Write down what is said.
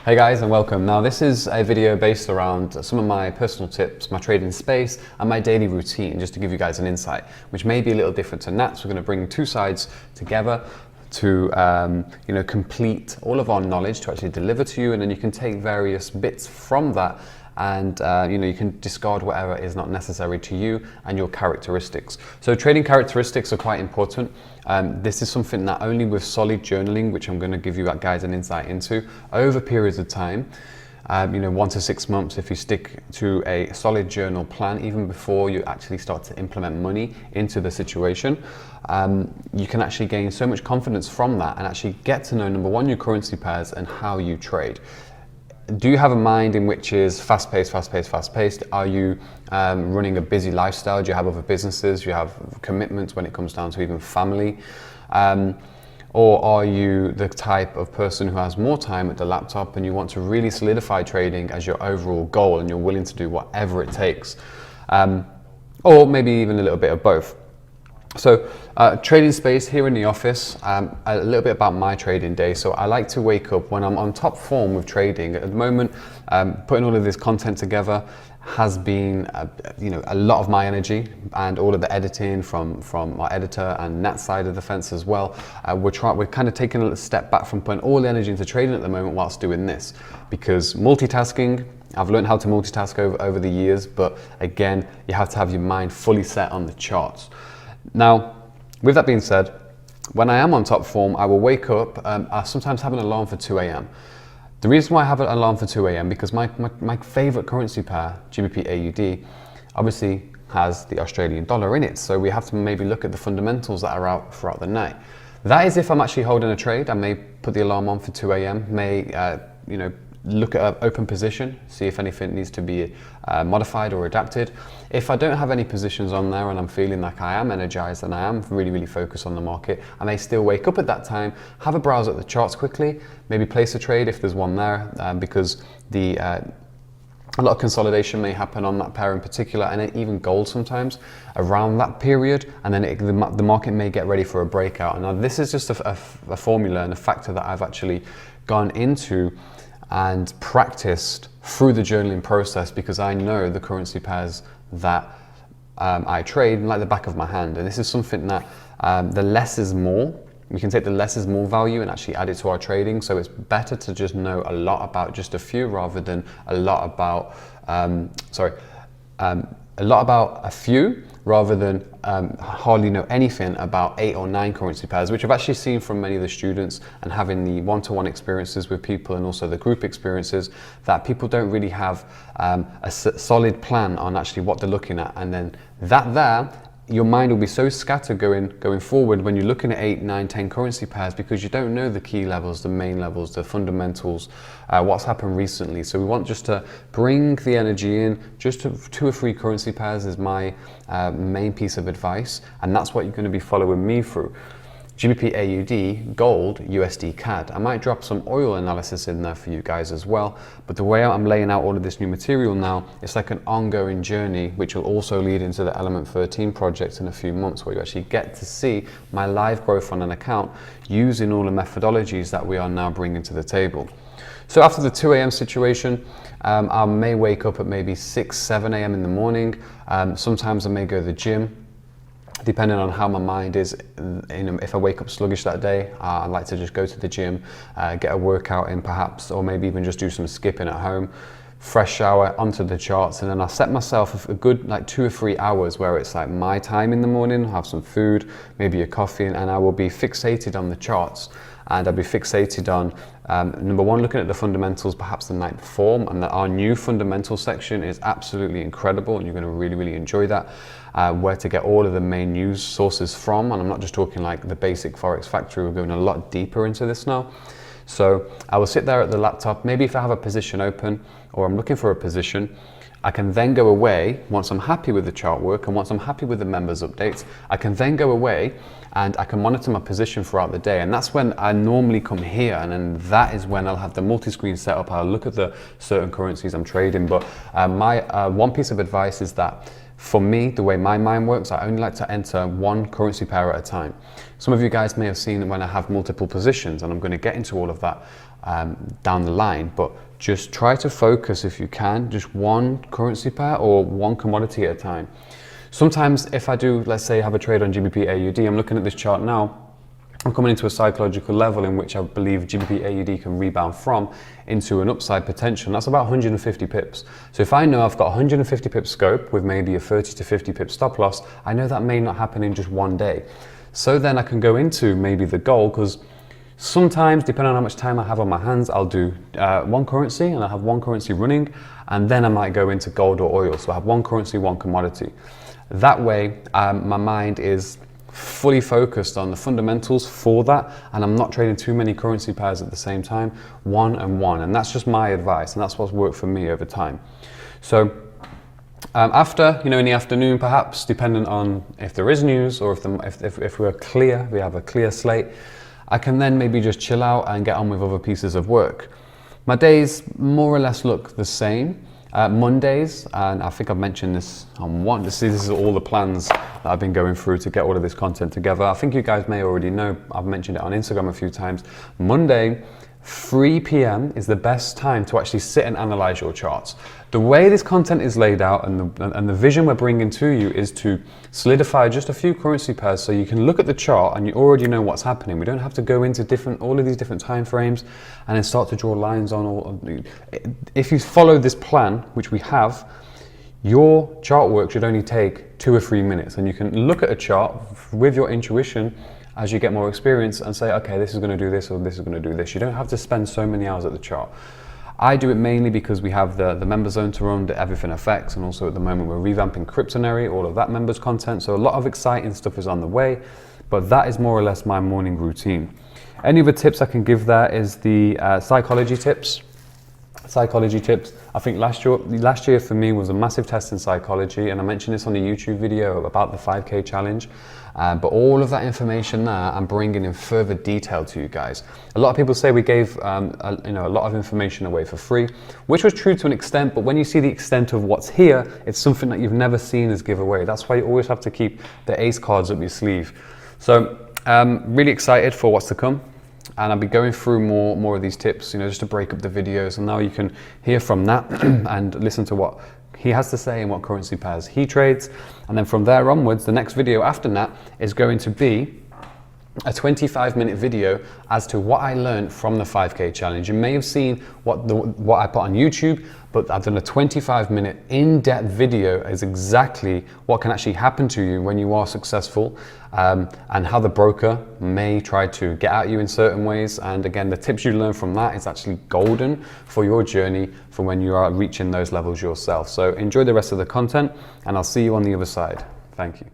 Hey guys, and welcome. Now this is a video based around some of my personal tips, my trading space and my daily routine, just to give you guys an insight, which may be a little different to Nats. We're going to bring two sides together to complete all of our knowledge to actually deliver to you, and then you can take various bits from that and you can discard whatever is not necessary to you and your characteristics. So trading characteristics are quite important. This is something that only with solid journaling, which I'm going to give you guys an insight into, over periods of time, 1 to 6 months, if you stick to a solid journal plan, even before you actually start to implement money into the situation, you can actually gain so much confidence from that and actually get to know, number one, your currency pairs and how you trade. Do you have a mind in which is fast-paced, fast-paced, fast-paced? Are you running a busy lifestyle? Do you have other businesses? Do you have commitments when it comes down to even family? Or are you the type of person who has more time at the laptop and you want to really solidify trading as your overall goal and you're willing to do whatever it takes? Or maybe even a little bit of both. So trading space here in the office, a little bit about my trading day. So I like to wake up when I'm on top form with trading. At the moment, putting all of this content together has been a lot of my energy, and all of the editing from our editor and Nat side of the fence as well. We're kind of taking a little step back from putting all the energy into trading at the moment whilst doing this, because multitasking, I've learned how to multitask over the years, but again, you have to have your mind fully set on the charts. Now, with that being said, when I am on top form, I will wake up. I sometimes have an alarm for 2 a.m. The reason why I have an alarm for 2 a.m. because my favorite currency pair, GBP AUD, obviously has the Australian dollar in it. So we have to maybe look at the fundamentals that are out throughout the night. That is if I'm actually holding a trade. I may put the alarm on for 2 a.m. May look at an open position, see if anything needs to be modified or adapted. If I don't have any positions on there and I'm feeling like I am energized and I am really focused on the market, I may still wake up at that time, have a browse at the charts quickly, maybe place a trade if there's one there, because a lot of consolidation may happen on that pair in particular, and even gold sometimes around that period, and then the market may get ready for a breakout. And now this is just a formula and a factor that I've actually gone into and practiced through the journaling process, because I know the currency pairs that I trade like the back of my hand. And this is something that the less is more. We can take the less is more value and actually add it to our trading. So it's better to just know a lot about just a few rather than a lot about a few rather than hardly know anything about 8 or 9 currency pairs, which I've actually seen from many of the students, and having the one-to-one experiences with people and also the group experiences, that people don't really have a solid plan on actually what they're looking at. And then your mind will be so scattered going forward when you're looking at 8, 9, 10 currency pairs, because you don't know the key levels, the main levels, the fundamentals, what's happened recently. So we want just to bring the energy in. Just 2 or 3 currency pairs is my main piece of advice, and that's what you're going to be following me through. GBP AUD, gold, USD CAD. I might drop some oil analysis in there for you guys as well, but the way I'm laying out all of this new material now, it's like an ongoing journey, which will also lead into the Element 13 project in a few months, where you actually get to see my live growth on an account using all the methodologies that we are now bringing to the table. So after the 2 a.m. situation, I may wake up at maybe 6, 7 a.m. in the morning. Sometimes I may go to the gym, depending on how my mind is. If I wake up sluggish that day, I like to just go to the gym, get a workout in perhaps, or maybe even just do some skipping at home, fresh shower, onto the charts, and then I'll set myself a good 2 or 3 hours where it's like my time in the morning, have some food, maybe a coffee, and I will be fixated on the charts. And I'll be fixated on, number one, looking at the fundamentals perhaps the night before, and our new fundamental section is absolutely incredible, and you're going to really enjoy that. Where to get all of the main news sources from, and I'm not just talking like the basic Forex factory, we're going a lot deeper into this now. So I will sit there at the laptop, maybe if I have a position open or I'm looking for a position, I can then go away once I'm happy with the chart work and once I'm happy with the members updates. I can then go away and I can monitor my position throughout the day, and that's when I normally come here, and then that is when I'll have the multi-screen set up. I'll look at the certain currencies I'm trading. But my one piece of advice is that For me, the way my mind works, I only like to enter one currency pair at a time. Some of you guys may have seen when I have multiple positions, and I'm going to get into all of that down the line, but just try to focus, if you can, just one currency pair or one commodity at a time. Sometimes if I do, let's say, have a trade on GBP AUD, I'm looking at this chart now, I'm coming into a psychological level in which I believe GBP AUD can rebound from into an upside potential, and that's about 150 pips. So if I know I've got 150 pips scope with maybe a 30 to 50 pip stop loss, I know that may not happen in just one day. So then I can go into maybe the gold, because sometimes, depending on how much time I have on my hands, I'll do one currency and I have one currency running, and then I might go into gold or oil. So I have one currency, one commodity. That way, my mind is fully focused on the fundamentals for that, and I'm not trading too many currency pairs at the same time, one and one. And that's just my advice, and that's what's worked for me over time. So after, in the afternoon, perhaps, depending on if there is news or if we're clear, we have a clear slate, I can then maybe just chill out and get on with other pieces of work. My days more or less look the same. Mondays, and I think I've mentioned this on one, this is all the plans that I've been going through to get all of this content together. I think you guys may already know, I've mentioned it on Instagram a few times. Monday, 3 p.m. is the best time to actually sit and analyze your charts. The way this content is laid out and the vision we're bringing to you is to solidify just a few currency pairs so you can look at the chart and you already know what's happening. We don't have to go into all of these different time frames and then start to draw lines on all. If you follow this plan, which we have, your chart work should only take 2 or 3 minutes, and you can look at a chart with your intuition as you get more experience and say, okay, this is going to do this or this is going to do this. You don't have to spend so many hours at the chart. I do it mainly because we have the member zone to run, the Everything FX, and also at the moment we're revamping Cryptonary, all of that members content. So a lot of exciting stuff is on the way, but that is more or less my morning routine. Any other tips I can give there is the psychology tips. Psychology tips. I think last year for me was a massive test in psychology, and I mentioned this on the YouTube video about the 5K challenge. But all of that information there, I'm bringing in further detail to you guys. A lot of people say we gave a lot of information away for free, which was true to an extent. But when you see the extent of what's here, it's something that you've never seen as giveaway. That's why you always have to keep the ace cards up your sleeve. So really excited for what's to come. And I'll be going through more of these tips, just to break up the videos. And now you can hear from that and listen to what he has to say and what currency pairs he trades. And then from there onwards, the next video after that is going to be a 25-minute video as to what I learned from the 5K challenge. You may have seen what I put on YouTube, but I've done a 25-minute in-depth video as exactly what can actually happen to you when you are successful, and how the broker may try to get at you in certain ways. And again, the tips you learn from that is actually golden for your journey for when you are reaching those levels yourself. So enjoy the rest of the content, and I'll see you on the other side. Thank you.